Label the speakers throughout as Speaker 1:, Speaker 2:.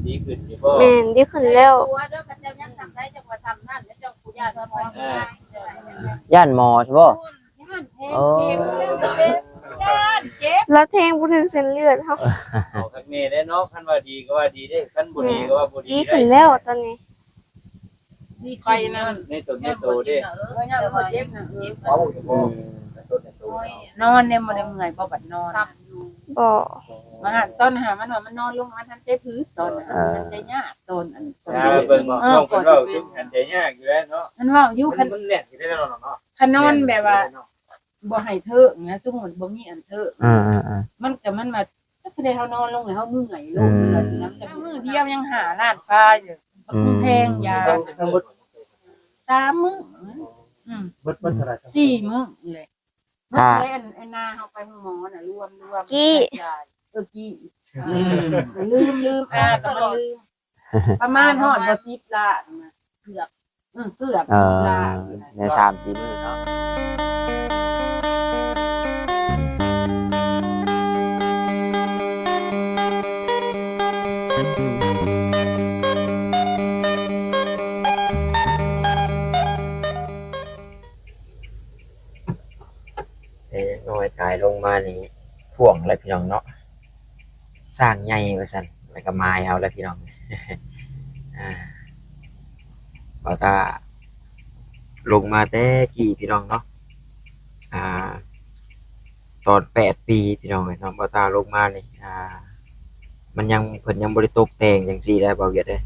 Speaker 1: ดีขึ้นอยู่บ่
Speaker 2: แม่นดีขึ้นแล้ว
Speaker 3: ตัวเด้อพระเจ้ายังสั่งได้จังหวัดสั่งนั่นเจ้าปู่ย่าตายาย
Speaker 4: ย่านหมอใช่บ่โอ้
Speaker 2: แล้วแทงบ่ถึงเส้นเลือดเฮา
Speaker 1: เอาคักแม่ได้เนาะคันว่าดีก็ว่าดีได้คันบ่ดีก็ว่าบ่ดี
Speaker 2: ดีขึ้นแล้วตอนนี้
Speaker 3: ดีไปนะ
Speaker 1: ในตัวในโตเด้
Speaker 3: เนี่ยบ่เจ็บนะนอนเนี่ยบ่ได้เมื่อยบ่บัดนอน
Speaker 2: บ่
Speaker 3: มาตอนหามันว่ามันนอนลงมาทันใจพื้นตอนมันใจยากตอนอัน
Speaker 1: เบิ่งน้องเพิ่นเว้าถึงอันใจยากอยู่แล้วเนาะ
Speaker 3: มันเว้าอยู่คัน
Speaker 1: มันแน่นอยู่ได้เนาะ
Speaker 3: คันนอนแบบว่าบ่ให้เถิกนะสมมุติบ่มีอันเถิกมันก็มันมาก็ได้เฮานอนลงแล้วเฮาเมื่อยลงแล้วสิน้ำแต่มื้อเดียวยังหาล้านฟ้าอยู่แพงยา3 มื้อ
Speaker 5: เบิดเท่าไหร่
Speaker 3: 4 มื้อเลยมันเลยอันนาเฮาไปหาหมอน่ะรวม
Speaker 2: กี้
Speaker 3: กี้ลืมก็มันลืมประมาณฮอดบ่10ล้านนะเกือบ10ล้าน
Speaker 4: ใน3-4 มื้อเนาะน้อยกายลงมานี่พ่วงอะไรพี่น้องเนาะสร้างใหญ่ว่าซั่นแล้วก็ไม้เอาแล้วพี่น้องบ่ตาลงมาแต่กี่พี่น้องเนาะตอน8 ปีพี่น้องเนาะบ่ตาลงมานี่มันยังเพิ่นยังบ่ได้ตกแต่งจังซี่ได้บ่เวียดเด้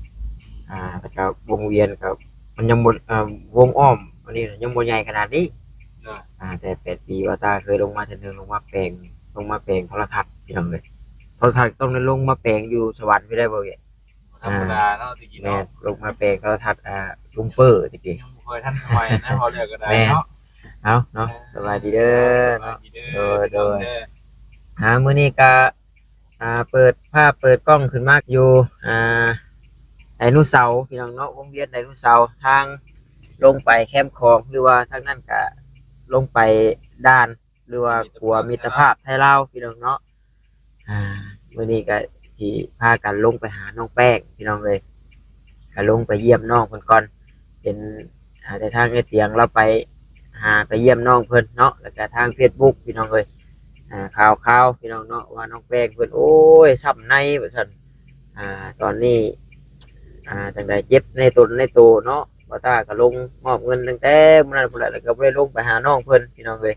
Speaker 4: แล้วก็วงเวียนก็มันยังบ่วงอ้อมอันนี้ยังบ่ใหญ่ขนาดนี้แต่8 ปีว่าตาเคยลงมาเทื่อนึงลงมาแปลงโทรทัศน์พี่น้องเอ้ยโทรทัศน์ต้องได้ลงมาแปลงอยู่สวรรค์พี่ได้บ่เวียด
Speaker 1: ธรรมดาเนาะตะกี้
Speaker 4: แม่
Speaker 1: เนาะ
Speaker 4: ลงมาแปลงโทรทัศน์ลุงเปอร์ตะกี้
Speaker 1: ยังบ่ค่อยทันสมัยนะพอเรียกก็ได้เนาะ
Speaker 4: เอาเนาะสบายดีเด้อเนาะโดยมื้อนี้ก็เปิดภาพเปิดกล้องขึ้นมากอยู่ไดโนเสาร์พี่น้องเนาะวงเวียนไดโนเสาร์ทางลงไปแคมป์ของหรือว่าทางนั้นก็ลงไปด้านหรือว่าขัวมิตรภาพไทยลาวพี่น้องเนาะมื้อนี้ก็สิพากันลงไปหาน้องแป้งพี่น้องเลยก็ลงไปเยี่ยมน้องเพิ่นก่อนเป็นแต่ทางไอ้เตียงเราไปเยี่ยมน้องเพิ่นเนาะแล้วก็ทาง Facebook พี่น้องเลยข่าวพี่น้องเนาะว่าน้องแป้งเพิ่นโอ้ยช้ำในว่าซั่นตอนนี้จังได๋เจ็บในตนในตัวเนาะบ่ตาก็ลงมอบเงินตั้งแต่มื้อนั้นพุ่นแหละแล้วก็บ่ได้ลงไปหาน้องเพิ่นพี่น้องเลย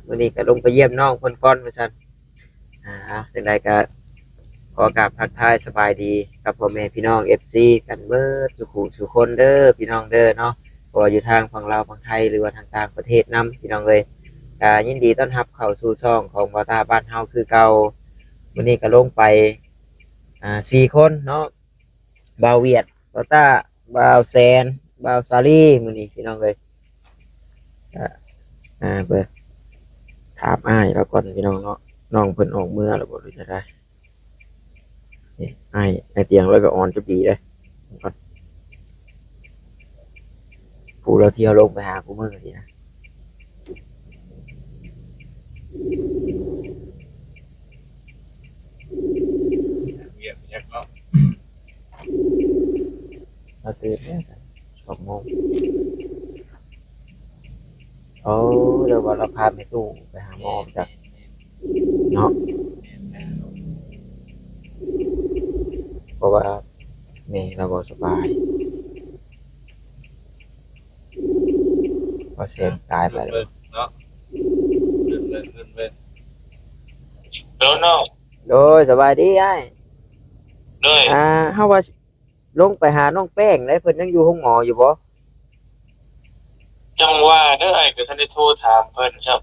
Speaker 4: มื้อนี้ก็ลงไปเยี่ยมน้องเพิ่นก่อนว่าซั่นจังได๋ก็ขอกราบทักทายสบายดีกับพ่อแม่พี่น้อง FC กันเบิดสุคนเด้อพี่น้องเด้อเนาะบ่ว่าอยู่ทางฝั่งลาวฝั่งไทยหรือว่าทางต่างประเทศนำพี่น้องเอ้ยก็ยินดีต้อนรับเข้าสู่ช่องของบ่าวตาบ้านเฮาคือเก่ามื้อนี้ก็ลงไป4 คนเนาะบ่าวเวียดบ่าวตาบ่าวแสนบ่าวสาลีมื้อนี้พี่น้องเอ้ยเบิ่งถามอ้ายแล้วก่อนพี่น้องเนาะน้องเพิ่นออกเมื่อแล้วบ่รู้จะได้นี่ไอ้เตียงแล้วก็ออนจะดีเลยก่อนผู้เราเที่ยวลงไปหาผู้มือทีนะเราตื่นเนี่ย2 โมงเดี๋ยวว่าเราพาไปตู้ไปหาหมอจากเนาะเพราะว่าแม่เราบ่สบายพอเซ็นตายไปแล้ว
Speaker 1: เนาะเบิ่ง
Speaker 4: โดยสบายดีไอ้เฮาว่าลงไปหาน้องแป้งได้เพิ่นยังอยู่ห้องหมออยู่บ่
Speaker 6: จังว่าเด้อไอ้ก็ทันได้โทรถามเพิ่นครับ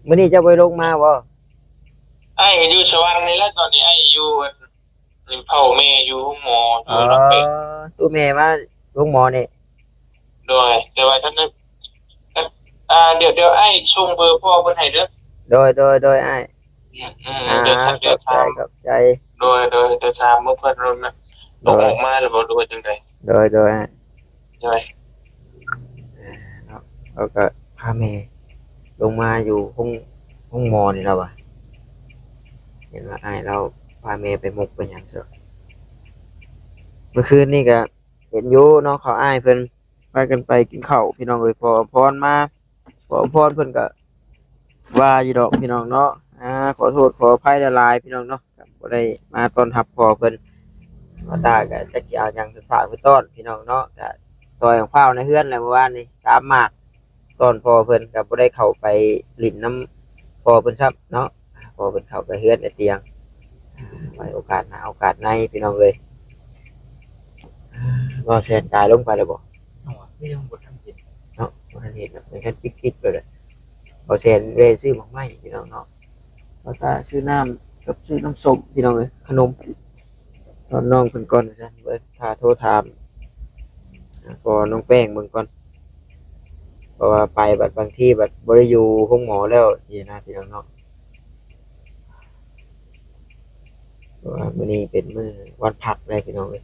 Speaker 4: มื้อนี้จะไปลงมาบ่
Speaker 6: ไอ้อยู่สวรรค์นี่แหละตอนนี้ไอ้อยู่เผาแม่อยู่ห้องหมออยู่รับไป
Speaker 4: ตู้แม่มาห้องหมอนี่
Speaker 6: โดยแต่ว่าท่านเดี๋ยวไอ้ส่งเบอร์พ่อเพิ่นให้เด้อ
Speaker 4: โดยไอ้
Speaker 6: เดี๋ยวถาม
Speaker 4: กับใจ
Speaker 6: โดยเดี๋ยวถามเมื่อเพิ่นลงนะต้องออกมาหรือบ่รู้จังได๋
Speaker 4: โดย
Speaker 6: เนาะ
Speaker 4: แล้วก็พาแม่ลงมาอยู่ห้องหมอนี่แล้วว่ะเห็นว่าไอ้เราพาแม่ไปมุกไปหยังซะ เมื่อคืนนี่ก็เห็นอยู่เนาะเขาอ้ายเพิ่นพากันไปกินข้าวพี่น้องเอ้ยพอพรมาพอพรเพิ่นก็ว่าอยู่ดอกพี่น้องเนาะขอโทษขออภัยหลายๆพี่น้องเนาะครับบ่ได้มาต้อนรับพ่อเพิ่นว่าตาก็จักสิเอาหยังไปฝากไปต้อนพี่น้องเนาะก็ต่อยของข้าวในเฮือนแล้วเมื่อวานนี้3หมากต้อนพ่อเพิ่นก็บ่ได้เข้าไปลิ้นน้ำพ่อเพิ่นซับเนาะพ่อเพิ่นเข้าไปเฮือนในเตียงไว้โอกาสหน้าโอกาสในพี่น้องเอ้ยบ่แซนตายลงไปแล้วบ่
Speaker 1: หัวที่ยังบดทั้งจิต
Speaker 4: เนาะมันเห็นแบบมันแค่ปิ๊กๆเลยบ่แซนเวซื้อหมากไม้พี่น้องเนาะแล้วก็ซื้อน้ำกับซื้อน้ำส้มพี่น้องเอ้ยขนมตอนน้องเพิ่นก่อนซั่นเบิ่งถ้าโทรถามพอน้องแป้งเบิ่งก่อนเพราะว่าไปบัดบางที่บัดบ่ได้อยู่ห้องหมอแล้วสินะพี่น้องเนาะเพราะว่ามื้อนี้เป็นมื้อวันพักเลยพี่น้องเอ้ย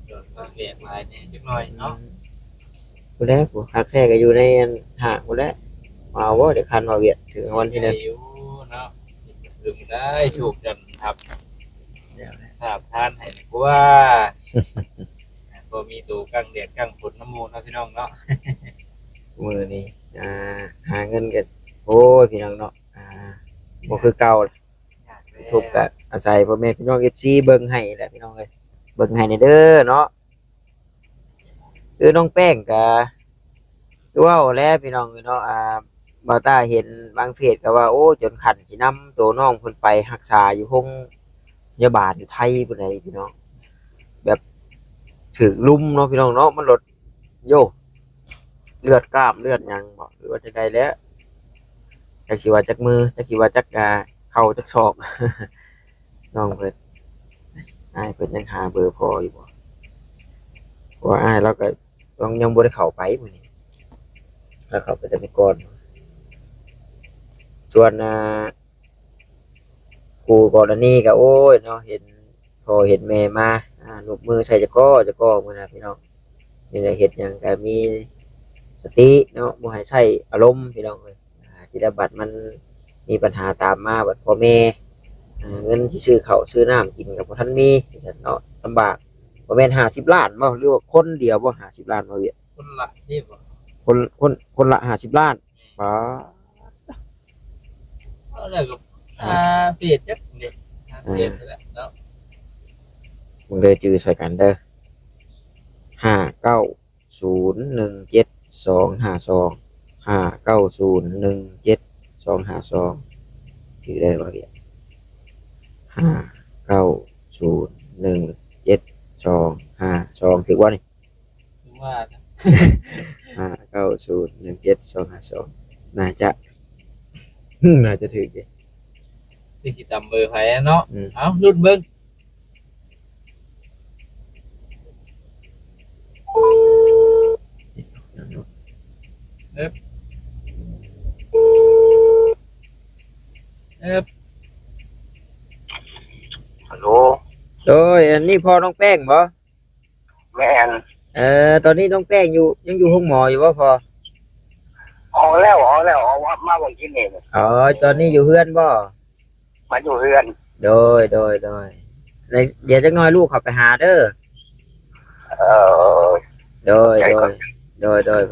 Speaker 1: โดนก็เรียกลายเนี่ยจักหน่อยเนาะ
Speaker 4: บ่ได้ผู้พักแท้ก็อยู่ในอันห้างบ่ได้มาบ่เดี๋ยวคันว่าเวียดถึงวันที่ 1
Speaker 1: อยู่เนาะถึงได้ชูกจันครับถามทานให้กว่าบ่มีตูกังเดียดกังฝนน้ำมูกนะพี่น้องเนาะ
Speaker 4: มื้อนี้หาเงินกันโอ้ยพี่น้องเนาะบ่คือเก่าทุกข์ก็อาศัยพ่อแม่พี่น้อง FC เบิ่งให้แหละพี่น้องเอ้ยเบิ่งให้แน่เด้อเนาะคือน้องแป้งก็คือเว้าแล้วพี่น้องเนาะบ่าวตาเห็นบางเพจก็ว่าโอ้จนขันสินำตัวน้องเพิ่นไปรักษาอยู่โรงพยาบาลอยู่ไทยพุ่นใดพี่น้องแบบถึกลุมเนาะพี่น้องเนาะมันลดโยเลือดกล้ามเลือดหยังบ่หรือว่าจังไดแล้วจักสิว่าจักมือจักสิว่าจักเข้าจักศอก น้องเพิ่นอ้ายเพิ่นยังหาเบอร์พออยู่บ่เพราะว่าอ้ายเราก็ยังบ่ได้เข้าไปมื้อนี้แล้วเข้าไปแต่ก่อนส่วนครูกรณีก็โอ้ยเนาะเห็นพ่อเห็นแม่มาลูกมือใส่จะก้อมื้อนะพี่น้องนี่แหละเฮ็ดหยังก็มีสติเนาะบ่ให้ใช้อารมณ์พี่น้องเอ้ยสิได้บัดมันมีปัญหาตามมาบัดพ่อแม่เงินที่ซื้อข้าวซื้อน้ำกินก็บ่ทันมีเนาะลำบากบ่แม่น50ล้านบ่หรือว่าคนเดียวบ่50ล้านบ่เวีย
Speaker 1: คนละนี่บ่
Speaker 4: คนละ50ล้านป๋า
Speaker 1: แล้วก็เปลี่ยนจักเด็กเปลี่ยนไปแล้วเนาะ
Speaker 4: มึงเด้อจื้อช่วยกันเด้อ59017252 59017252ชื่อได้บ่เวีย59017252ถือว่านี่
Speaker 1: ถึงว่า
Speaker 4: 59017252น่าจะ น่าจะถือจริง
Speaker 1: ที่คิดตามเบอร์ไผเนาะเอ้ารุ่นเบิ่งเอ๊บ
Speaker 6: ฮัลโหล
Speaker 4: โดยอันนี้พ่อน้องแป้งบ่
Speaker 6: แม่น
Speaker 4: ตอนนี้น้องแป้งยังอยู่ห้องหมออยู่บ่พอ
Speaker 6: ออกแล้วมาบ่กินนี่
Speaker 4: อ๋อตอนนี้อยู่เฮือนบ่
Speaker 6: มาอยู่เรือน
Speaker 4: โดยแล้วเดี๋ยวจักหน่อยลูกเขาไปหาเด้อ
Speaker 6: เออ
Speaker 4: โดย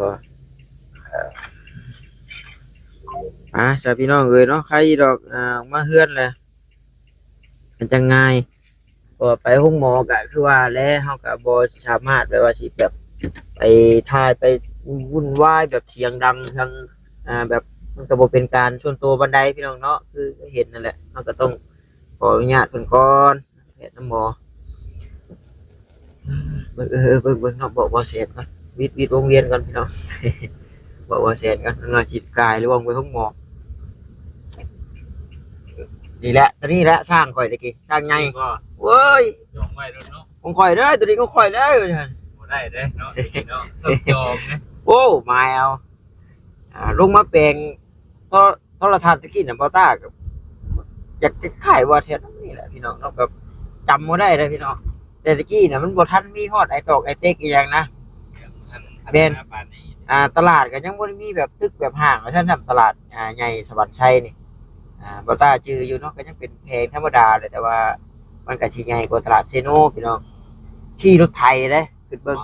Speaker 4: พอสาพี่น้องเอ้ยเนาะใครดอกมาเฮือนแหละมันจะง่ายพอไปห้องหมอก็คือว่าแล้วเฮาก็บ่สามารถแบบว่าสิแบบไปถ่ายไปวุ่นวายแบบเสียงดังทางแบบมันก็บ่เป็นการส่วนตัวบันไดพี่น้องเนาะคือเห็นนั่นแหละเฮาก็ต้องขออนุญาตเพิ่นก่อนแพทย์น้ำหมอเบิ่งเนาะบอกว่าเสร็จก่อนวิดวงเวียนก่อนพี่น้อง บอกว่าเสร็จก่อนงานฉีดกายหรือว่าไปห้องหมอนี่แหละตัวนี้แหละสร้างข่อยตะกี้สร้างใหญ่
Speaker 1: ก็
Speaker 4: เว้ย
Speaker 1: ยองไว้แล้วเนาะ
Speaker 4: ของข่อยเด้อตัวนี้ของข่อยเด้อ
Speaker 1: บ่ได้เด้เนาะเนาะต้องยอมนะ
Speaker 4: โอ้มาเอาลงมาแปลงโทรทัศน์ตะกี้น่ะบ่ตากับอยากจะขายว่าแท้นี่แหละพี่น้องเนาะแบบจำบ่ได้เลยพี่น้องแต่ตะกี้น่ะมันบ่ทันมีฮอดไอ้ตอกไอ้เต็กอีหยังนะ ตลาดก็ยังบ่ได้มีแบบตึกแบบห้างว่าซั่นน่ะตลาดใหญ่สวรรค์ชัยนี่บ่ตาจืออยู่เนาะก็ยังเป็นแพงธรรมดาเลยแต่ว่า มันก็สิใหญ่กว่าตลาดเซโนพี่น้องขี่รถไถเด้ขึ้นเบิ่ง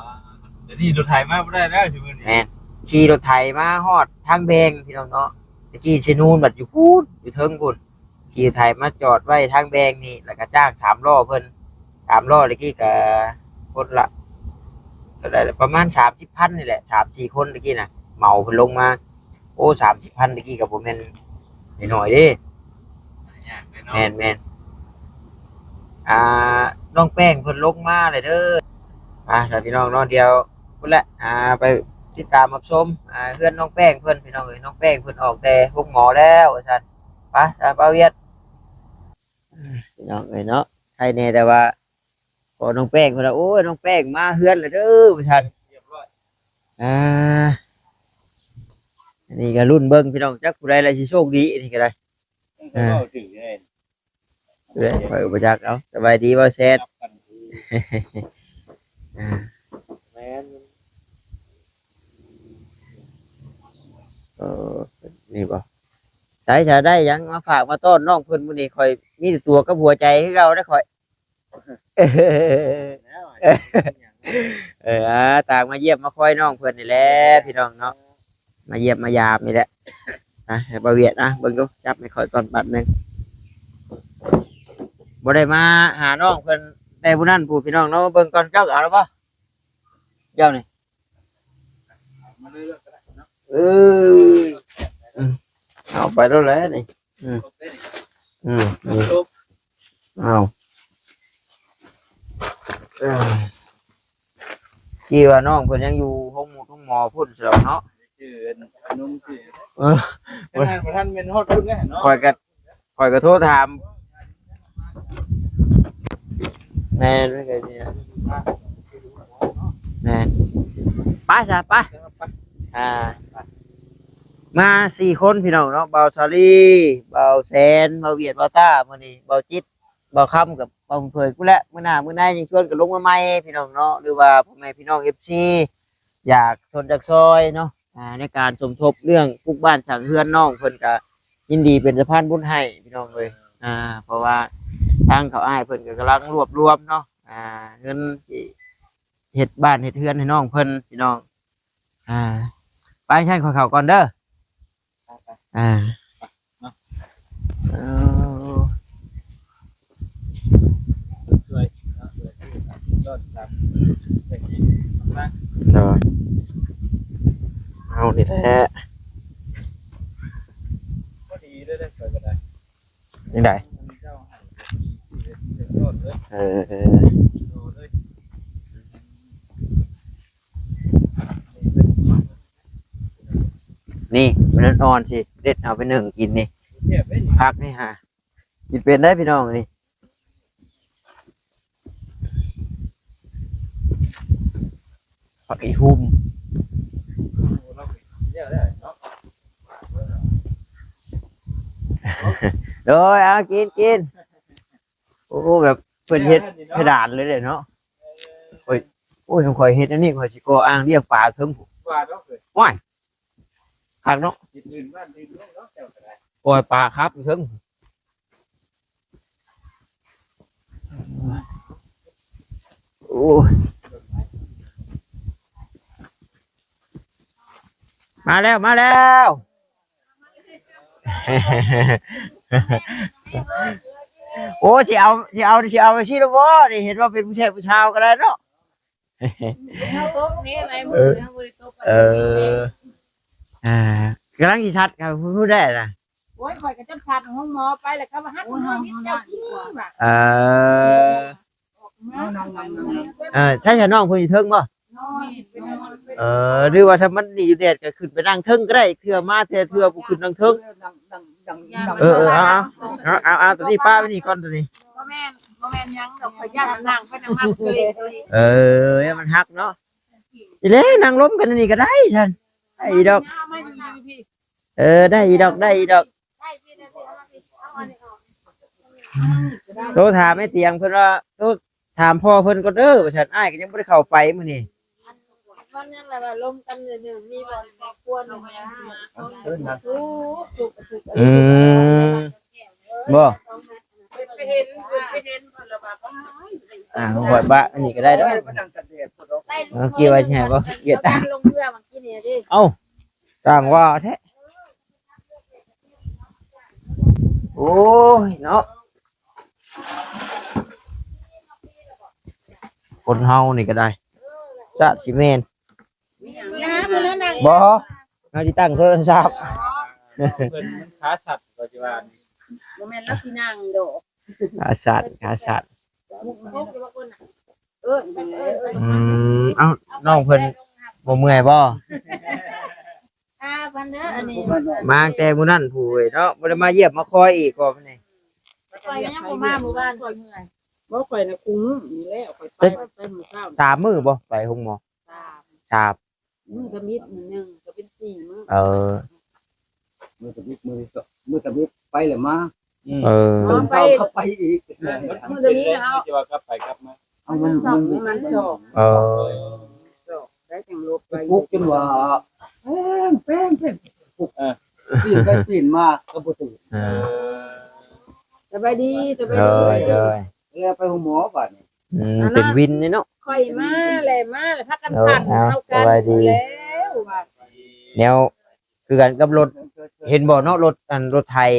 Speaker 1: เดี๋ยวนี้รถไถมาบ่ได้แล้วสิมื้อนี้
Speaker 4: แม่นขี่รถไถมาฮอดทางแบงพี่น้องเนาะตะกี้เชนูนบัดอยู่พูดอยู่เทิงพุ่นขี่ไถมาจอดไว้ทางแบงนี่แล้วก็จ้าง3ล้อเพิ่น3ล้อตะกี้ก็คนละก็ได้ประมาณ30,000นี่แหละ3-4คนตะกี้น่ะเหมาเพิ่นลงมาโอ้30,000ตะกี้ก็บ่แม่นน้อยๆเด้
Speaker 1: ยากเลยเนาะ
Speaker 4: แม่นน้องแป้งเพิ่นลงมาเลยเด้อสาพี่น้องเนาะเดียวพุ่นแหละไปติดตามรับชมเพื่อนน้องแป้งเพิ่นพี่น้องเอ้ยน้องแป้งเพิ่นออกแต่พวกหมอแล้วว่าซั่นไปป้าเวียดพี่น้องเอ้ยเนาะใครแน่แต่ว่าพอน้องแป้งเพิ่นว่าโอ้ยน้องแป้งมาเฮือนแล้วเด้อว่าซั่น
Speaker 1: เรียบร้อย
Speaker 4: อันนี้ก็รุ่นเบิ่งพี่น้องจักผู้ใดล่ะสิโชคดีอันนี้ก็ได้
Speaker 1: เว้าถึงเลย
Speaker 4: เด้อไปบ่จักเอาสบายดีบ่แซ่ด
Speaker 1: รับกันที
Speaker 5: แม่น
Speaker 4: นี่บ่ใช้จะได้หยังมาฝากมาต้อนน้องเพิ่นมื้อนี้ข่อยมีแต่ตัวกับหัวใจคือเก่าเด้อข่อย
Speaker 5: แล้ว
Speaker 4: ต่างมาเยี่ยมมาคอยน้องเพิ่นนี่แหละพี่น้องเนาะมาเยี่ยมมายามนี่แหละให้บ่าวเวียดเบิ่งดูจับให้ข่อยก่อนบัดหนึงบ่ได้มาหาน้องเพิ่นได้ผู้นั้นผู้พี่น้องเนาะเบิ่งก่อนเจ้าเอาแล้วบ่เจ้านี่
Speaker 1: มาเรื่อยๆก็ได้เนาะ
Speaker 4: เอาไปแล้วแหละนี่
Speaker 1: โอเค
Speaker 4: นี่
Speaker 1: จบ
Speaker 4: เอากี่ว่าน้องเพิ่นยังอยู่ห้องหมอพุ่นเสียวเนาะ
Speaker 1: ชื่อนุ่มชื่อ
Speaker 4: เออ
Speaker 1: บ่ทันเป็นฮอดรุ่นแน่เนาะ
Speaker 4: คอยก็โทรถามแม่นไม่เคยเนี่ยแม่นไปจ้ะไปมา4 คนพี่น้องเนาะเบาซาลีเบาแซนเบาเวียดเบาต้ามื้อนี้เบาจิตเบาค่ำกับเบาเผยกูแหละมื้อหน้ายังชวนกันลงมาใหม่พี่น้องเนาะหรือว่าพ่อแม่พี่น้อง FC อยากชนจากซอยเนาะในการสมทบเรื่องปลูกบ้านสั่งเฮือนน้องเพิ่นก็ยินดีเป็นสะพานบุญให้พี่น้องเลยเพราะว่าทางเขาอ้ายเพิ่นก็กำลังรวบรวมเนาะเงินที่เฮ็ดบ้านเฮ็ดเฮือนให้น้องเพิ่นพี่น้องไปใช้ขอเขาก่อนเด้อ
Speaker 1: ช่วยเนาะรอดตามไปกินมา
Speaker 4: เอานี่แหละ
Speaker 1: ก็ดีได้ได้ก็ได้
Speaker 4: นี่ได้
Speaker 1: เจ้าให้รอดเลย โดนเลย
Speaker 4: นี่มันอ่อนสิเด็ดเอาไปนึ่งกินนี่
Speaker 1: เทียบได้นี่
Speaker 4: พักนี่ฮะกินเป็นได้พี่น้องนี่ผักอีหุ่ม
Speaker 1: เราเทียบได้เนาะ
Speaker 4: โดยเอากินโอ้แบบเพิ่นเฮ็ดเพดานเลยเด้เนาะโอ้ยผมคอยเฮ็ดอันนี้คอยสิก่ออ้างเรียกปลาเทิงผม
Speaker 1: ว่าเนาะเคย
Speaker 4: ว้ายคักเนาะ
Speaker 1: กินอื่นบ้านอื่นเนาะเจ้าก็ได้
Speaker 4: ปล่อยปลาครับเทิงโอ้ยมาแล้ว โอ้สิเอาไปชี้แล้วบ่นี่เห็นว่าเป็นผู้ชายผู้ชาวก็ได้เนาะ กำลังสิชัดครับพูดได้นะ
Speaker 3: โอ้ยข่อยก็จับชาติห้องหมอไปแล้วก็มาฮักน้องเจ้าที่นี่ว่ะ
Speaker 4: ใช่น้องเพิ่นสิเทิงบ่
Speaker 3: น้อย
Speaker 4: หรือว่าถ้ามันนี่อยู่แดดก็ขึ้นไปนั่งเทิงก็ได้เทื่อมาเทื่อผู้ขึ้นนั่งเทิงเอาตัวนี้ป้าไปนี่ก่อนตัวนี้
Speaker 3: บ่แม่นยังดอกข่อยย่านนั่งไปนั่งฮักเลย
Speaker 4: มันฮักเนาะอีเล่นั่งล้มกันนี่ก็ได้ท่านได้อีดอก
Speaker 3: เอามาอยู่พี่
Speaker 4: ได้อีดอก
Speaker 2: ได้พี่ได้พี่เอาอันนี้ออก
Speaker 4: โทรถามแม่เตียงเพิ่นว่าโทรถามพ่อเพิ่นก็เด้อว่าฉันอ้ายก็ยังบ่ได้เข้าไปมื้อนี้
Speaker 2: วันนั้นแหละว่าลมกันหนึ่งมีบ่อนแม่กวนหนึ่งมาถูก
Speaker 4: บ่
Speaker 3: ไปเห็นเพิ่นละว่า
Speaker 4: หอยบะอันนี้ก็ได้เด้อ
Speaker 5: มันดังกันเด็ดสุด
Speaker 4: กี่ว่าใช่บ่เกียรตา
Speaker 2: ลงเรือเมื่อกี้นี่ดิ
Speaker 4: เอ้าสร้างว่าแท้โอ้ยเนาะคนเฮานี่ก็ได้ชาติสิแม่น
Speaker 2: น้ำมันนั่ง
Speaker 4: บ่เอาที่ตั้งโทรศัพท์
Speaker 1: เพิ่นมันขาฉัดปัจจุบัน
Speaker 3: บ่แม่นลักสินั่งดอก
Speaker 4: ขาชาติขาชาติ
Speaker 2: พกอยู่ว่าคนน่ะ
Speaker 3: เอิ้นเ
Speaker 4: เอ้าน้องเพิ่นบ่เมื่อยบ่
Speaker 2: พันเด้ออันนี้
Speaker 4: มาแต่มื้อนั้นผู้เว้ยเนาะบ่ได้มาเยี่ยมมาคอยอีกก็พุ่นนี่
Speaker 2: ปล่อยยังบ่มาหมู่บ้านปล่อยเมื่อย
Speaker 3: บ่ข่อยน่ะคุ้มอยู่แล้วข่อยไปมื้อเช้า
Speaker 4: 3 มื้อบ่ไปห้องหมอ
Speaker 3: 3
Speaker 4: 3
Speaker 3: มื้อก็มิดมื้อนึงก็เป็น4มื้อ
Speaker 4: เออ
Speaker 5: มือตะบิดไปเลยมา
Speaker 4: เออ
Speaker 5: เติมเข้าไปอีก
Speaker 3: มื้อเดี๋ยวนี้นะเอา
Speaker 1: จะว่ากลับไปกลับมา
Speaker 5: เอามัน
Speaker 3: สองมันสอง
Speaker 4: เออ
Speaker 3: ได้จังลบไป
Speaker 5: ปุกจนว่าแป้งปุกปีนไปปีนมาก็บ่ตื่น
Speaker 4: เออ
Speaker 3: สบายดีสบาย
Speaker 4: เด
Speaker 3: ดี
Speaker 4: ยเดย
Speaker 5: แล้วไปหมอบัดนี้
Speaker 4: เป็นวินนี่เนาะ
Speaker 3: ค่อยมาแหละมาแล้วพักกันสั่นเท่ากันแล้วว่า
Speaker 4: แนวคือกันกับรถเห็นบ่เนาะรถรถไทย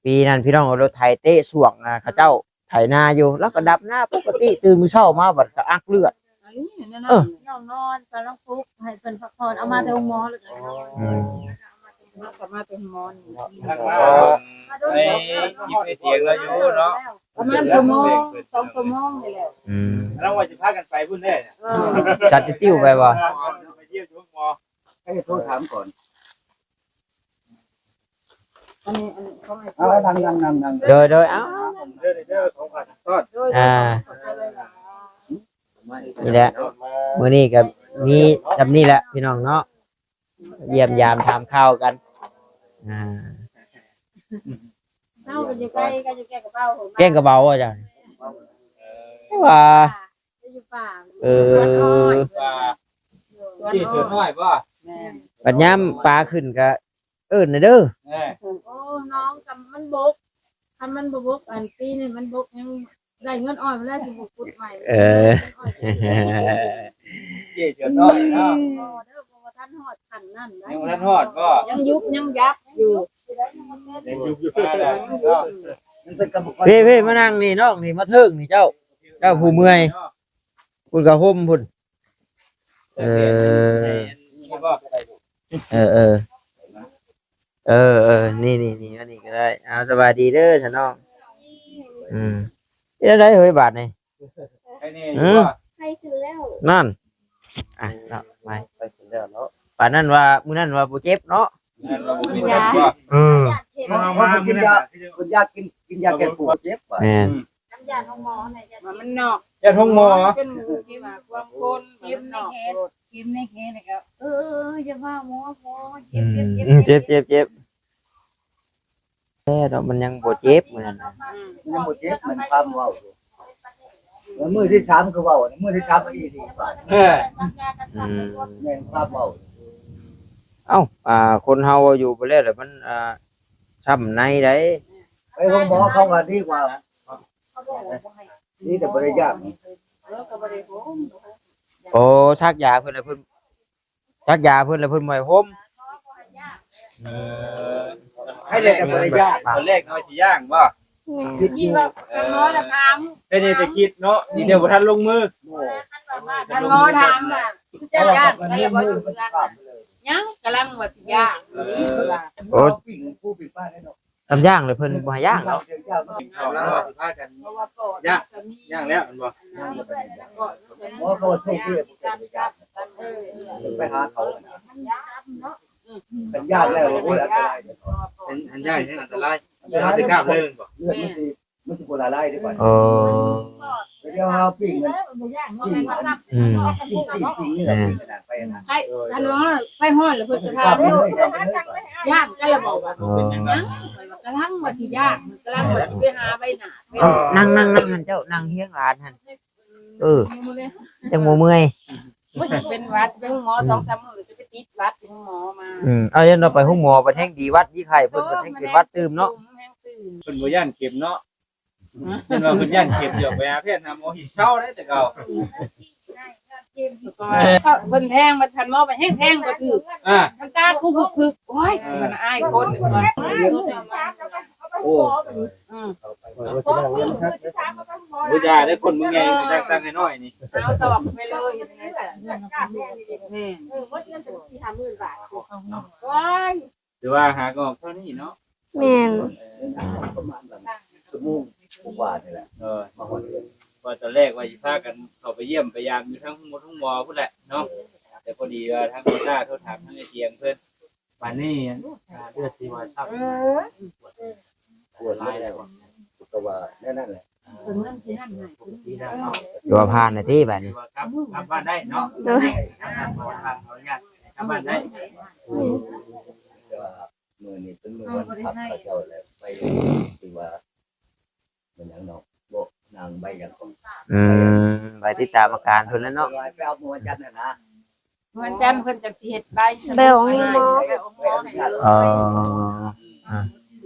Speaker 4: ปีนั้นพี่น้องเอารถไทยเตะสวงเขาเจ้าไถนาอยู่แล้วก็ดับหน้าปกติตื่นมื้อเช้ามาบัดก็อักเลือด
Speaker 3: อันนี้นั่น
Speaker 4: เออ
Speaker 2: น้องนอนตอนน้องฟุกให้เพิ่นพักผ่อนเอามาแต่ห้องหมอเลย
Speaker 3: น่ะกลับมาเป็นมอน
Speaker 1: ทางมาไอ้กินไอ้เตียงแล้วอยู่เนาะ
Speaker 3: ประมาณชั่วโมง2ชั่วโมงนี่แหละ
Speaker 1: แล้วว่าจะพากันไปพุ่นได้
Speaker 4: จัดติ้วไปบ่
Speaker 1: ไปเยี่ยมทุกหมอ
Speaker 5: ให้โทรถามก่อน
Speaker 3: อันนี้เขาให้
Speaker 5: เอาดัง
Speaker 4: โดยเอ้า
Speaker 1: เด้อของผ่านต้อน
Speaker 4: นี่แหละมื้อนี้ก็มีจำนี้แหละพี่น้องเนาะเยี่ยมยามถามข่าวกัน
Speaker 2: เฮาก็อยู่ใกล้ก็อยู่แก่กับเป้าผม
Speaker 4: แกงกระเบาอาจารย์ว่า
Speaker 2: อยู่ป่า
Speaker 1: ว่าที่ส่วนน้อยบ่
Speaker 3: แม่
Speaker 4: ปัญญามปลาขึ้นก็เอิ้นน่ะเด้อ
Speaker 1: แม่
Speaker 2: โอ้น้องกับมันบกคันมันบ่บกอันปีนี่มันบกยังได้เงินอ่อนมาแล้วสิบ่พุดใหม่
Speaker 1: ที่ส่วนน้อยเนาะ
Speaker 2: เด้อบ่ทันฮอดขันนั่นได้
Speaker 1: ยังบ่ทันฮอดบ่
Speaker 3: ยังยุบยังยักอยู่
Speaker 1: ยังอยู่ป้าได้เนาะ
Speaker 5: มันเป็นกระบอก
Speaker 4: พี่มานั่งนี่น้องนี่มาเทิงนี่เจ้าผู้เมื่อยคุณก็ห่มพุ่นนี่อันนี้ก็ได้เอาสบายดีเด้อฉันน้องได้เฮ้ยบาทนี่
Speaker 1: ไอ้นี่อยู่บ่
Speaker 2: ใครขึ้นแล้ว
Speaker 4: นั่นอ่ะไป
Speaker 5: ไปแล้วเนาะ
Speaker 4: ป่านนั้นว่ามื้อนั้นว่าบ่เจ็บเนาะ
Speaker 1: นั่นว่าบ่มีเงินบ่
Speaker 5: มากินยาคุณยากินยาแก้ปวดเจ็บป่ะ
Speaker 4: แม่น
Speaker 2: น้ำยาของหมอน่ะจะ
Speaker 3: มันนอก
Speaker 1: อย่าทงหมอ
Speaker 3: เป็นหมูที่ว่าความคนเก็บในเขตเก็บในเขตนะครับ
Speaker 2: อย่าว่าหมอเจ็
Speaker 4: เจ็บแต่มันยังบ่เจ็บมื้อนั้น
Speaker 5: ยังหมดเจ็บมันความเว้าแล้วมือที่3ก็เว้ามือที่3ก็อีดีป่ะ แม่นความเว้า
Speaker 4: เอ้าคนเฮาอยู่ไปแล้วแหละมันช้ำในได้
Speaker 5: ไปห้องหมอเขาว่าดีกว่านี่แต่บ่ได้ยาก
Speaker 4: โอ้ชักยาเพิ่นแล้วเพิ่นชักยาเพิ่นแล้วเพิ่นบ่ให้ห่ม
Speaker 5: ให้เลยแต่บ่ได้ยาก
Speaker 1: ตอนแรกน้อยสิย่างบ่
Speaker 5: คิดอยู่
Speaker 3: หมอจะถาม
Speaker 1: แต่นี่จะคิดเนาะนี่เดี๋ยวบ่ทันลงมือ
Speaker 3: ท่านหมอถามว่าจะยากได้บ่อยู่กันยังกำลังว่าสิยากนี่ว่า
Speaker 4: โอ้
Speaker 5: ผู้ปิดป้ายได้ดอก
Speaker 4: ทำย่างเลยเพิ่นบ่ให้ย่างเนาะ
Speaker 1: เอาแล้วสิพากัน
Speaker 3: เพราะว่าปอด
Speaker 1: ย่างแล้วมันบ่
Speaker 5: หมอเขาว่าสู้เพื่อไปหาเขาเป็นญาติแล้วโอ้ยอันตราย
Speaker 1: เป็นอันใหญ่ให้อันตรายจะเอาสิกล้าเรื่องบ่
Speaker 5: เลือดมันสิบ่ละลายดีกว่า
Speaker 4: โอ้
Speaker 5: เดี๋ยวเฮาปิ้งมันปิ้ง4ปิ้งนี่แหละขนาดไปนะ
Speaker 3: ให้ท่านหมอไปห้อนแล้วเพิ่นจะถามยากก็เลยบอกว่า
Speaker 1: เป็นจังได๋
Speaker 3: กำลังว่าสิยากกำลังว่าสิไปหาใบหน้า
Speaker 4: นั่งหั่นเจ้านั่งเฮียงหลานหั่นจังบ่เมื่อย
Speaker 3: เป็นวัดเป็นหมอ2-3มื้อจะไปติดวัดเป็นหมอมา
Speaker 4: เอาเดี๋ยวเราไปห้องหมอไปแท่งดีวัดยี่ไข่เพิ่นไปแท่งเป็นวัดตื่มเนาะ
Speaker 1: เพิ่นบ่ย่านเข็มเนาะ เป็นว่าคุณย่านเก็บอยู่ไปอาเพศนำโมหิเช่าได้แต่เก่า
Speaker 3: เขาเพิ่นแทงมันทันหมอไปแห้งบ่ถูก
Speaker 1: อ่า
Speaker 3: มันตากูพึกโอ้ยมันอายคนมัน
Speaker 1: โอ้
Speaker 3: อืม
Speaker 1: บุญาได้คนมึงไงตั้งให้น้อยนี่
Speaker 3: เอาสอบไปเลยเฮ็ดจังได๋จ้ะแม่ว้าย
Speaker 1: หรือว่าหากอกเท่านี้เนาะ
Speaker 7: แม่น
Speaker 5: ประมาณชั่วโมงกว่านี่แหละ มาหอดเดือน
Speaker 1: ว่าตอนแรกว่าสิพากันเข้าไปเยี่ยมไปยามอยู่ทั้งหมดทั้งมอพุ่นแหละเนาะแต่พอดีว่าทั้งหัวหน้าโทษถามทั้งไอ้เตียงเพิ่นวันนี้เลือดสิว่าซับ
Speaker 5: ปวดไม่ได้ก็ว่าแน่นแหละ
Speaker 3: เพิ่นมันสิหั่นให้
Speaker 1: ที่นั่นเนาะ
Speaker 4: ตัวผ่านน่ะที่บัดนี้
Speaker 1: ว่ากลับบ้านได้เนาะ
Speaker 7: โดย
Speaker 1: ทางขออนุญาตกลับบ้านได้
Speaker 5: แต่ว่ามือนี่เป็นมือวันพักพระเจ้าแล้วไปคือว่าเป็นอย่างเนาะบ่นางใบอย่างของ
Speaker 4: ไปติดตามอาการเพิ่นแล้วเนาะ
Speaker 5: ไปเอามือจันทร์นะ
Speaker 3: วันจันทร์เพิ่นจะเฮ็ดใบ
Speaker 7: เบลให้หมอ
Speaker 4: เออ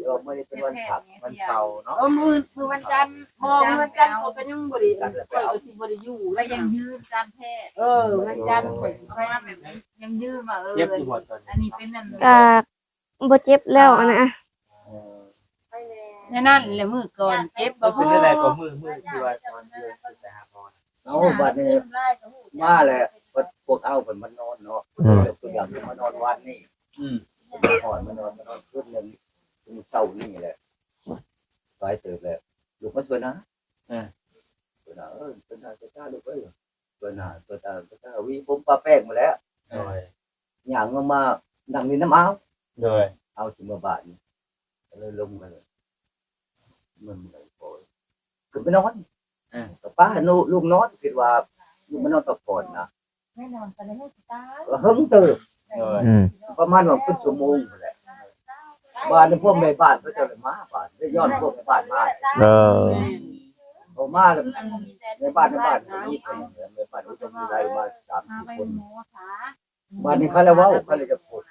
Speaker 5: เราไม่ได้เป็นวันผัก
Speaker 1: วันเสาร์เนาะ
Speaker 3: มือวันจันทร์มองวันจันทร์เขาก็ยังบ่ได้เปิดก็สิบ่ได้อยู่แล้วยังยืนจันทร์แท้วันจันทร์ข่อยค่อยแบบยังยืนมา
Speaker 1: เจ็บอยู่บ่ตอน
Speaker 3: อันนี้เป็นนั่น
Speaker 7: ก็บ่เจ็บแล้วอะนะ
Speaker 3: นั่นแหละมื้อก่อนเจ็บบ่
Speaker 1: เป็นอะไรก็มือที่ว่าตอนที่ไปหาหมอ
Speaker 5: เอาบัดนี้มาแล้วพวกเอาเป็นมันนอนเนาะตัวอย่างมานอนวันนี้หอนมานอนขึ้นหนึ่งเศร้านี่แหละตายตื่นแล้วลูกมาช่วยนะช่วยนะช่วยนะช่วยนะลูกเอ้ยช่วยนะช่วยนะวิผมปลาแป้งมาแล้วอย่างมาดังนี้น้ำเอา
Speaker 1: โดย
Speaker 5: เอาสิมาบาทเลยลงมาเลยมันเลยโอยขึ้นไปนอนกับป้าลูกนอนคิดว่าลูกมันนอนตะก่อนนะ
Speaker 3: ไม่นอนไปเลยตา
Speaker 5: หึงตื่น
Speaker 1: โดย
Speaker 5: ประมาณว่าเป็นชั่วโมงแหละบ้านพวกแม่บ้านก็จะเลยมาบ้านได้ย้อนพวกแม่บ้านมา
Speaker 4: เออ
Speaker 5: เอามาแล้วแม่บ้านมีคนแม่บ้านก็มีรายมา3-4คนบ้านนี้เขาเลยว่าเขาเลยจะปลูก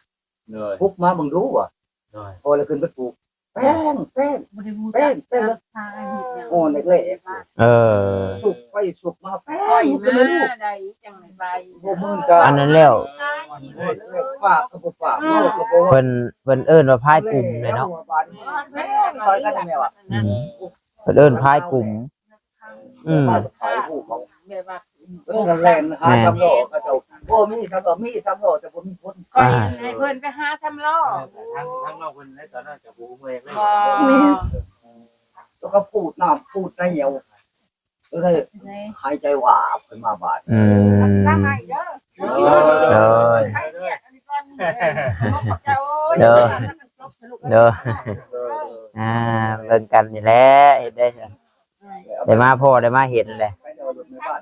Speaker 1: โดย
Speaker 5: ปลูกมาบังดูว่ะ
Speaker 1: โดย
Speaker 5: พอเลยขึ้นไปปลูกแป้ง
Speaker 3: บ่ได้ฮู้
Speaker 5: แล้วอ่อนเล็ก
Speaker 4: เออ
Speaker 5: ๆสุกไปสุกมาแป้
Speaker 3: ปล่อย
Speaker 5: งขึ้นมาลูก
Speaker 3: มาได้จังได๋ใบ
Speaker 5: พวกมึงก็
Speaker 4: อันนั้นแล้ว
Speaker 5: ฝากกับฝากเนาะก็บ่
Speaker 4: เพิ่นเอิ้นว่าพายกลุ่มเลยเนาะ
Speaker 5: ซอยกันแม่ว่ะ
Speaker 4: เพิ่นเอิ้นพายกลุ่ม
Speaker 5: ขายผู้เขา
Speaker 3: แบบว่า
Speaker 5: แล่นหาซ้ำโลก็เจ้าบ่มีซ้ำโลมีซ้ำโลแต่บ่มีคน
Speaker 3: ค่อยให้เพิ่นไปหาชำล้อ
Speaker 1: ทั้งนอกคนในตอนนั้นจะบูมเองเลย
Speaker 3: บ่
Speaker 5: แล้วก็พูดน้ำพูดในเหี่ยวแล้วก็หายใจหวาบขึ้นมาบาด
Speaker 3: ทางไหนเด้อ
Speaker 4: เด้อ
Speaker 3: ใครเนี่ยอันนี้ก่อนเจ้า
Speaker 4: เด้อเด้อเบิ่งกันนี่แหละเฮ็ดได้มาพ่อได้มาเห็นแหละ
Speaker 5: ไปเอารถในบ้าน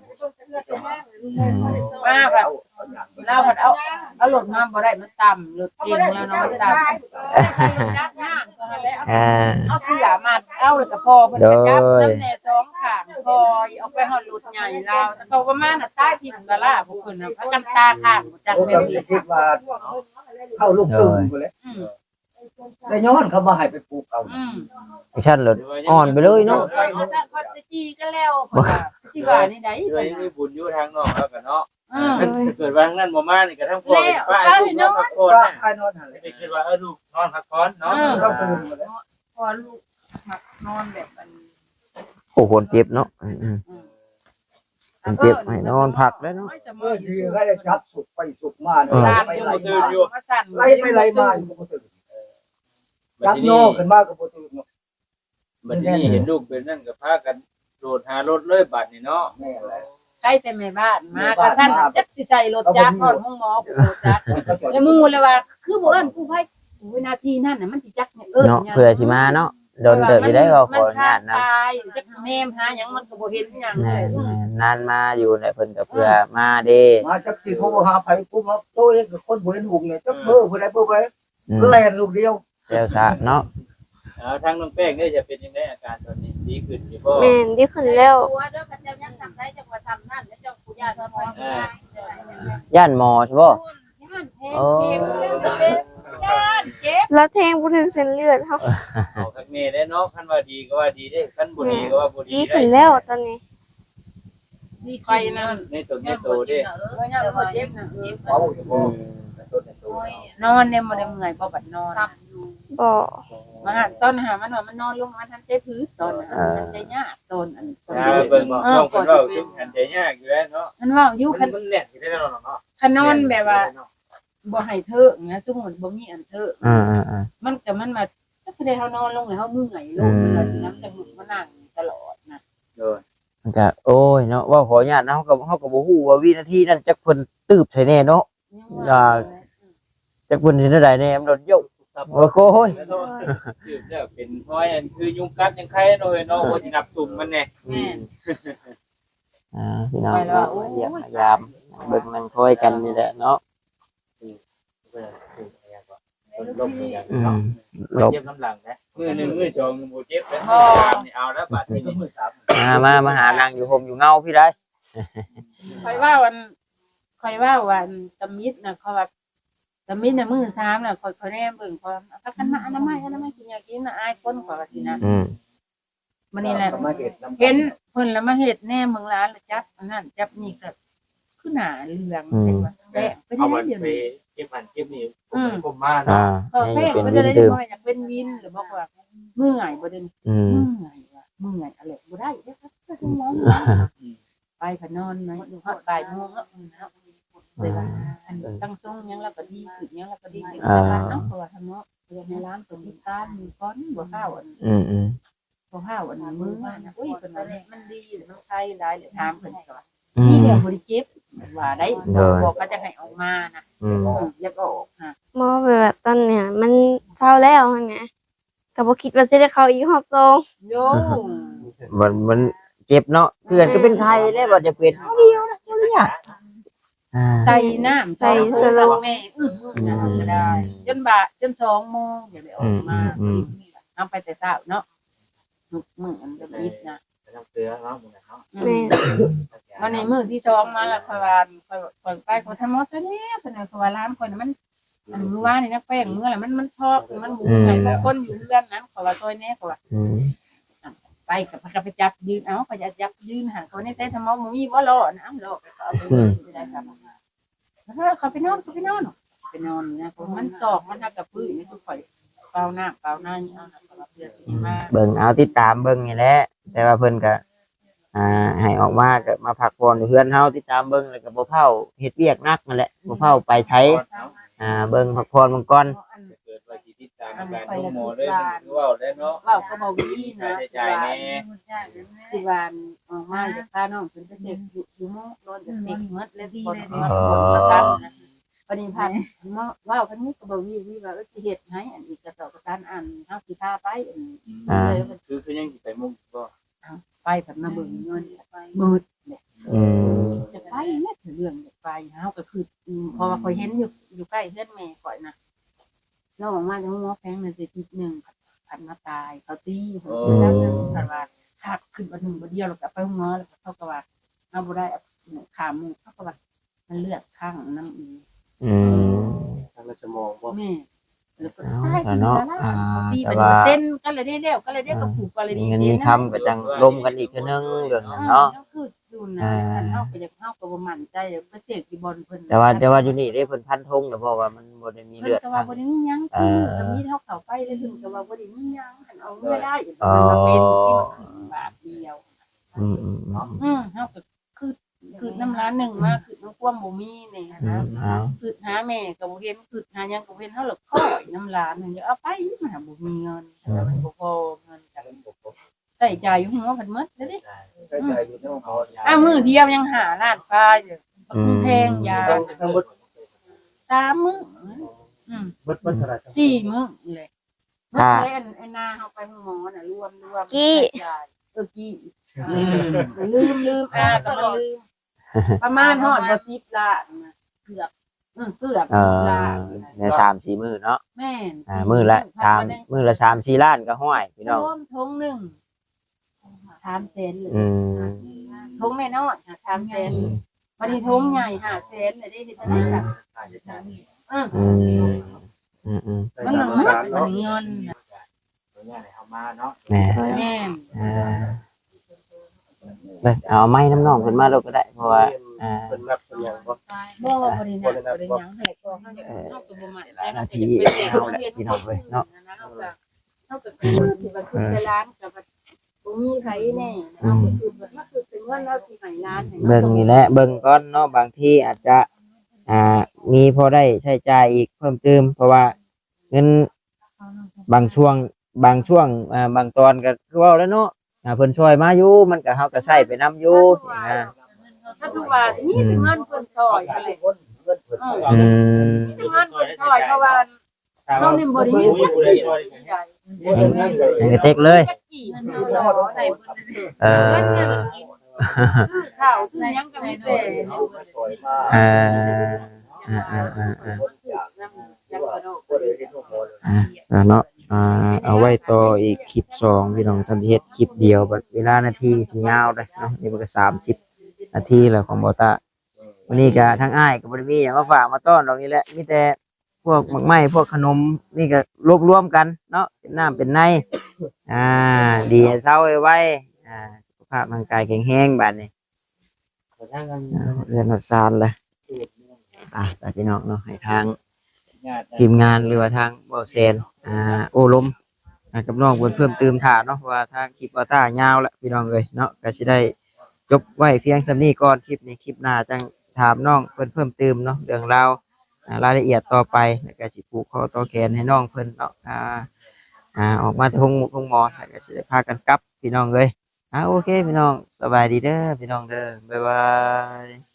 Speaker 3: มาแบบเราผัดเอารถมาบ่ได้มันต่ำรถเต็มแล้วเนาะมันต่ำจับย่างก็หั่นแหละเอาเสื้อมาเอาแล้วก็พอเพิ่นก็จับน้ำแน่สองข้างพอเอาไปฮอดรถใหญ่ลาวแต่เขาประมาณน่ะตายที่กะลาพวกเพิ่นน่ะพากันตาข้างจัก
Speaker 5: ผม
Speaker 3: แม่
Speaker 5: ก็
Speaker 3: นดี
Speaker 5: คิดว่าเข้าลูกตื่นไปเลยได้ย้อนเขามาให้ไปปลูกเอา
Speaker 4: ชั้นรถอ่อนไปเลยเนาะ
Speaker 3: เอาซะพอจะจีกันแล้วสิว่านี่ได้
Speaker 1: โด
Speaker 3: สิ
Speaker 1: ยมีบุญอยู่ทางนอกแล้วกันเนาะ
Speaker 3: อืม
Speaker 1: เกิดว่านั้นบ่มานี่ก็ทั้งพ่อป้าลูกนอนพักผ่อน
Speaker 5: ก็
Speaker 1: นะ
Speaker 5: ใครนอนหันเลย
Speaker 1: ได้คิดว่าลูกนอนพักผ่อนเนาะ
Speaker 5: ต้องตื่นมาเลย
Speaker 3: พอลูกมักนอนแบบมัน
Speaker 4: โอ้คนเจ็บเนาะคนเจ็บให้นอนพักได้เนาะ
Speaker 5: เมื่อทีเขาจะจับสุกไปสุกมาเนี่ย
Speaker 3: สั่น
Speaker 5: ไป
Speaker 3: อยู่
Speaker 5: ไล่มาไล่มาอยู่ก็ตื่นจับโยกขึ้นมาก็บ่ตื่น
Speaker 1: บัดนี้เห็นลูกเป็นนั่นก็พากันโดดหารถเลยบัดนี้เนาะ
Speaker 5: แม่แหละ
Speaker 3: ใครแต่แม่บ้านมากระชั้นจักสิใส่รถจักรก่อนห้องหมอกูจักแล้วมึงเลยว่าคือบ่เอิ้นกูให้วินาทีนั้นน่ะมันสิจักเนี่ย
Speaker 4: เนาะเพื่อสิมาเนาะโดนเติบอยู่ได้ก็ขออนุญาตนะ
Speaker 3: ตายจักแม่หาหยังมันก็บ่เห็นหยังเลย
Speaker 4: นานมาอยู่ในเพิ่นก็เพื่อมาเด้
Speaker 5: มาจักสิโทรหาไผกูมาโตเองกับคนบ่เห็นหุงเนี่ยจักเบอร์ผู้ใดเบอร์ไว้แล่นลูกเดียว
Speaker 4: เซลซะเนาะ
Speaker 1: ทางน้องแป้งนี่จะเป็นยังไงอาการตอนนี้ดีขึ้นอยู่บ่
Speaker 7: แม่นดีขึ้นแล้ว
Speaker 2: ตัวเด้อพระเจ้ายังสั่งได้จังว่าทำนั่นแล้วเจ้าผู้ญาติมา
Speaker 4: ย่านหมอใช่บ่
Speaker 3: ย่านแทงเข็มย่านเจ็บ
Speaker 7: แล้วแทงบ่ถึงเส้นเลือดเฮา
Speaker 1: เอาคักแม่ได้เนาะคันว่าดีก็ว่าดีได้คันบ่ดีก็ว่าบ่ดี
Speaker 7: ดี
Speaker 1: ได้
Speaker 7: ขึ้นแล้วตอนนี้
Speaker 3: ดีไปนะ
Speaker 1: ในตัวในโตเด้
Speaker 3: ยังบ่เจ็บนะ
Speaker 5: เอาอยู่บ่ต้นตัวน
Speaker 3: อนเนี่ยบ่ได้เมื่อยบ่บัดนอน
Speaker 7: บ่
Speaker 3: มาหาตอนหามันว่ามันนอนลงมาทันใจพื้นตอนนั้นมันใจยากตอนอันตอน
Speaker 1: เบิ่งน้องเพิ่นเว้าถึงอันใจยากอยู่แล้วเนาะ
Speaker 3: มันว่าอยู่คัน
Speaker 1: มันแน่นอยู่ได้แล้วเนาะ
Speaker 3: คันนอนแบบว่าบ่ให้เถิกนะสมมุติบ่มีอันเถิก มันก็มันมาก็คือได้เฮานอนลงแล้วเฮาเมื่อยลงแล้วสิน้ำจังหลุดมานั่งตลอดนะ
Speaker 4: มันก็โอ้ยเนาะว่าขออนุญาตนะเฮาก็บ่ฮู้ว่าวินาทีนั้นจักเพิ่นตืบใส่แน่เนาะจักเพิ่นสิได้ใดแน่มันโดนยกโอ้โหย
Speaker 1: คือแล้วเป็นเพราะอันคือยุงกัดยังใครเนาะเนาะบ่สินับตุ่มมันแน่
Speaker 3: แม่น
Speaker 4: พี่น้องเนาะเยี่ยมยามเบิ่งนั่งคอยกันนี่แหละเนาะ
Speaker 1: ลมอย่าง
Speaker 4: อื
Speaker 1: เนาะ
Speaker 4: มหลบ
Speaker 1: เจ็บน้ำหลังนะมือหนึ่งมือสองบ่เจ็บแล้วสามนี่เอาแล้วบาดนี้มือสาม
Speaker 4: มาหานั่งอยู่ห่มอยู่เงาพี่ได้
Speaker 3: ค่อยว่าวันตะมิดน่ะเขาว่าตะมิดน่ะมื้อ3น่ะค่อยแนมเบิ่งพอพักกันมาอนามัยกินยากินน่ะอายคนกว่าสินะ มันนี่แหละ
Speaker 5: มาเฮ็ด
Speaker 3: เห็นเพิ่นแล้วมาเฮ็ดแน่เมืองร้านแล้วจับอันนั้นจับนี่ก็คือหน้าเหลืองเห็นว่าแป้งไป
Speaker 1: เอา
Speaker 3: ได้
Speaker 1: มัน
Speaker 3: เดี๋ยว
Speaker 1: ไป
Speaker 3: นี้
Speaker 1: เก็บหันเก็บนี่ผมมา
Speaker 3: พอ
Speaker 4: นี่
Speaker 3: แป้ง
Speaker 4: เป็น
Speaker 3: มัน
Speaker 4: วิ
Speaker 3: จะ
Speaker 4: น
Speaker 3: ได้
Speaker 4: ดื่ม
Speaker 3: บ่อยากเป็นวินหรือบอกว่าเมื่อยบ่ได้เมื่อยว่ะเมื่อยอะไรบ่ได้เด้อครับก็ต้องมองไปพนอนไหมอยู่ฮอดบ่ายโมงแล้วเลยว่าอันตั้งทรงยังแล้วก็ดีขึ้นยังแล้วก็ดีขึ้นเนาะเพราะว่าทำเนาะเรียนในร้านตัวที่ตามมีก้อนบ่ข้าวอัน พอข้าวอันนี้มือว่านะอุ้ยเป็นมันดีหรือมันใช่ได้หรือถามเพิ่นก่อนนี่เดี๋ยวบริจิตว่าได้บอกก็จะให้ออกมานะอยากออกฮะ
Speaker 7: หมอแบบตอนเนี้ยมันเศร้าแล้วหั่นน่ะก็บ่คิดว่าสิได้เข้าอีกรอบสอง
Speaker 3: โย
Speaker 4: มันเจ็บเนาะเกือนก็เป็นไข้ได้บ่จะเป็นเอาเดียวนะเนี่ย
Speaker 3: ใส่น้ำใส่สโลแม่นะก็ได้จนบ่ายจน2 โมงอย่าได้ออกมาเอาไปแต่เช้าเนาะมื้ออันจะอิดนะ
Speaker 1: น้ำเกลือเนาะมึงเนาะ
Speaker 7: แม่
Speaker 3: วันในมื้อที่2มาแล้วค่อยว่าค่อยไปก็ทำหมอซะแล้วเพิ่นก็ว่าร้านคนมันอันมื้อวานนี่นะแป้งมื้อละมันชอบมันหมูไงบางคนอยู่เรือนนั้นเขาว่าซอยแน่เขาว่าไปกับไปจับยืนเอาไปจับยืนหาเขาในแต่ทำหมอมีบ่รอนะรอไปเอาไปได้ครับเขาไปนอนไปนอนนะมันซอกมันหักกับพื้นนี่ทุกข่อยเปล่าน้ำเปล่าในเอานะสำหรับเดือนสิมา
Speaker 4: เบิ่งเอาติดตามเบิ่งนี่แหละแต่ว่าเพิ่นก็ให้ออกมาก็มาพักผ่อนอยู่เฮือนเฮาติดตามเบิ่งแล้วก็บ่เผาเฮ็ดเวียกนักนั่นแหละบ่เผาไปไทยเบิ่งพักผ่อนมันก่อน
Speaker 1: เกิดว่าสิติดตามการดูหมอด้วยคือว่าได้เนาะ
Speaker 3: เว้าก็บ่วีนะสิวานออกมาจากข้าน้องเพิ่นจะเสกอยู่มื้อนอนจะเสกหมดแล้วที่ได้มาประกันนะปฏิพันธ์ว้าวคันนี้ก็บ่วีว่าสิเฮ็ดให้อันอีกกระสอบกระสานอันเฮาสิพาไปเลยมัน
Speaker 1: คือยังสิไปมุ่งบ่
Speaker 3: ไปผันมาเบิ่งเงินมืดเนี่ยจะไปเนี่ยเรื่องจะไปเฮาก็คือพอว่าข่อยเห็นอยู่ใกล้เฮือนแม่ข่อยนะเราออกมาจากห้องหมอแพงนั่นสิทีนึงพันมาตายเขาตีแล้วคันว่าชักขึ้นบ่นึงบ่เดียวแล้วก็ไปห้องหมอแล้วเขาก็ว่าเอาบ่ได้ขาหมูเขาก็ว่ามันเลือดข้างน้ำอี
Speaker 1: ทางสมองบ่
Speaker 3: แม่แล้วก็
Speaker 4: เนาะ
Speaker 3: ตีไป
Speaker 4: แต่ว่า
Speaker 3: เส้นก็เลยได้แล้วก็เลยได้กับผูกก็เลย
Speaker 4: มี
Speaker 3: ได้
Speaker 4: เงินมีคำก็จังลมกันอีกเทื่อนึงเรื่องนั้นเนาะ
Speaker 3: คือดูนะเฮาก็อยากเฮาก็บ่มั่นใจไปเสกที่บอลเพิ่น
Speaker 4: แต่ว่าอยู่นี่ได้เพิ่นพันธงแล้วเพราะว่ามันบ่ได้มีเลือด
Speaker 3: ก็ว่าบ่ได้มีหยังคือมีเฮาเข้าไปเลยถึงก็ว่าบ่ได้มีหยังคันเอาเมื่อได้มันมาเป็นที่มันขึ้นบาทเดียวเฮาก็คือน้ำร้านหนึ่งมาคือน้ำความบ่มีนี่นะคือหาแม่ก็บ่เห็นคือหาหยังก็เห็นเฮาหลอกค่อยน้ำร้านนึงเอาไปมันบ่มีเงินมันบ่พอเงินจังใส่ใจอยู่หัวเพิ่นหมดเด้อ
Speaker 5: ใช้ใจอยู่ในห้องเขา
Speaker 3: มื้อเดียวยังหาร้านค้าอยู่แพงยา
Speaker 1: ทั้งหมด
Speaker 3: 3 มื้อ
Speaker 1: เบิดเท่าไหร่
Speaker 3: 4 มื้อเลยมื้อเลยอันนาเฮาไปหมอน่ะรวมกี้ลืมก็บ่ลืมประมาณฮอดบ่10 ล้านนะเกือบ10 ล้าน
Speaker 4: ใน3-4มื้อเนาะ
Speaker 3: แม่น
Speaker 4: มื้อละ3-4ล้านก็ห้อยพี่น้อง
Speaker 3: ทงนึง3 แสนเลย ทงน้อยๆ3 แสนวันนี้ทงใหญ่5 แสนเลยได้เฮ็ดจังได๋ซะ
Speaker 4: อืม
Speaker 3: มันมันเงิน
Speaker 1: ตัวเนี้ยให้เอามาเนาะ
Speaker 4: แหม่
Speaker 3: แม่น
Speaker 4: ไปเอาไม้น้ำน้องขึ้นมาเราก็ได้เพราะว่า
Speaker 5: เป็นนักเป็นอย่างบ่
Speaker 3: บ่บ่ได้นะบ่ได้หยังให้ก็เฮาจะเฮาก็บ่มา
Speaker 4: หลายนาทีเอาแหละพี่น้องเอ้ยเนาะ
Speaker 3: เฮาก็คือที่ว่าคือจะร้านกับบ่มีไผแน่เฮาก็คือมันคือเป็นเงินเราที่ให้ร้านให้
Speaker 4: เบิ่งนี่แหละเบิ่งก่อนเนาะบางทีอาจจะมีพอได้ใช้จ่ายอีกเพิ่มเติมเพราะว่าเงินบางช่วงบางตอนก็คือเว้าแล้วเนาะเพิ่นช่วยมาอยู่มันก็เฮาก็ใช้ไปนํอยู่สินะ
Speaker 3: ถ้าคือว่ามีแต่เงินเพิ่นซอยอะไร
Speaker 5: เงินเพิ่น
Speaker 4: อืม
Speaker 3: มีแต่เงินเพิ่นซอยเพราะว่าเฮานี่บ่ได้มีเงินที่ใด
Speaker 4: ยังกระเต็กเลย
Speaker 3: เงินเฮาบ่ได้เพิ่น
Speaker 4: เอ
Speaker 3: เงิน
Speaker 4: อ
Speaker 3: เนี่ยกินซื้อข้าวซื้อหยังก็มีแต่
Speaker 5: สวยมาก
Speaker 4: อ่า
Speaker 3: ยังกระโดด
Speaker 5: บ่ได้เฮ็ดหัวเลย
Speaker 4: เนาะเอาไว้ต่ออีกคลิป2พี่น้องทำเฮ็ดคลิปเดียวบัดเวลานาทีสิยาวเด้เนาะนี่มันก็30นาทีแล้วของบ่ตาวันนี้ก็ทั้งอ้ายก็บ่ได้มีหยังมาฝากมาต้อนดอกนี้แหละมีแต่พวกหมักไหม้พวกขนมนี่ก็รวบรวมกันเนาะเป็นน้ำเป็นในดีให้เช้าไว้สุขภาพร่างกายแข็งแรงบัดนี้เรียนรักษาเลยแต่พี่น้องเนาะให้ทางทีมงานหรือว่าทางบ่แซนโอ้ลมกับน้องเพิ่มเติมถาเนาะว่าทางคลิปตายาวแล้วพี่น้องเอ้ยเนาะก็สิได้จบไว้เพียงส่ำนี้ก่อนคลิปนี้คลิปหน้าจังถามน้องเพิ่มเติมเนาะเรื่องราวรายละเอียดต่อไปแล้วก็สิผูกคอต่อแขนให้น้องเพิ่นเนาะออกมาทงหมอแล้วก็สิได้พากันกลับพี่น้องเอ้ยโอเคพี่น้องสบายดีเด้อพี่น้องเด้อบ๊ายบาย